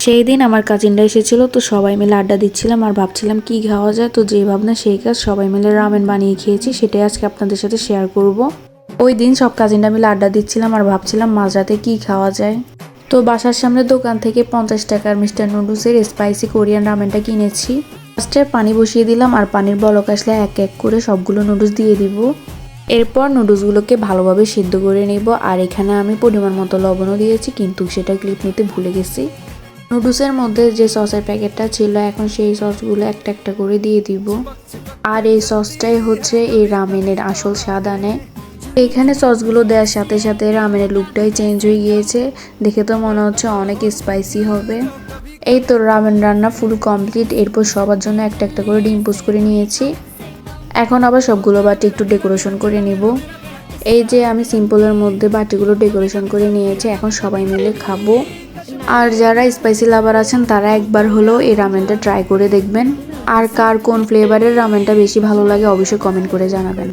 সেই দিন আমার কাজিনরা এসেছিল, তো সবাই মিলে আড্ডা দিচ্ছিলাম আর ভাবছিলাম কি খাওয়া যায়। তো যে ভাবনা সেই কাজ, সবাই মিলে রামেন বানিয়ে খেয়েছি, সেটাই আজকে আপনাদের সাথে শেয়ার করব। ওই দিন সব কাজিনরা মিলে আড্ডা দিচ্ছিলাম আর ভাবছিলাম মাঝরাতে কি খাওয়া যায়। তো বাসার সামনে দোকান থেকে 50 টাকার মিস্টার নুডলসের স্পাইসি কোরিয়ান রামেনটা কিনেছি। ফার্স্টে পানি বসিয়ে দিলাম আর পানির বলক আসলে এক এক করে সবগুলো নুডলস দিয়ে দিব। এরপর নুডলসগুলোকে ভালোভাবে সিদ্ধ করে নেব। আর এখানে আমি পরিমাণ মতো লবণও দিয়েছি, কিন্তু সেটা ক্লিপ নিতে ভুলে গেছি। নুডলসের মধ্যে যে সসের প্যাকেটটা ছিল, এখন সেই সসগুলো একটা একটা করে দিয়ে দিব। আর এই সসটাই হচ্ছে এই রামেনের আসল স্বাদ আনে। এইখানে সসগুলো দেওয়ার সাথে সাথে রামেনের লুকটাই চেঞ্জ হয়ে গিয়েছে, দেখে তো মনে হচ্ছে অনেক স্পাইসি হবে। এই তো রামেন রান্না ফুল কমপ্লিট। এরপর সবার জন্য একটা একটা করে ডিম পোস্ট করে নিয়েছি। এখন আবার সবগুলো বাটি একটু ডেকোরেশন করে নিব। এই যে আমি সিম্পলের মধ্যে বাটিগুলো ডেকোরেশন করে নিয়েছি, এখন সবাই মিলে খাবো। আর যারা স্পাইসি লাভার আছেন তারা একবার হলেও এই রামেনটা ট্রাই করে দেখবেন। আর কার কোন ফ্লেভারের রামেনটা বেশি ভালো লাগে অবশ্যই কমেন্ট করে জানাবেন।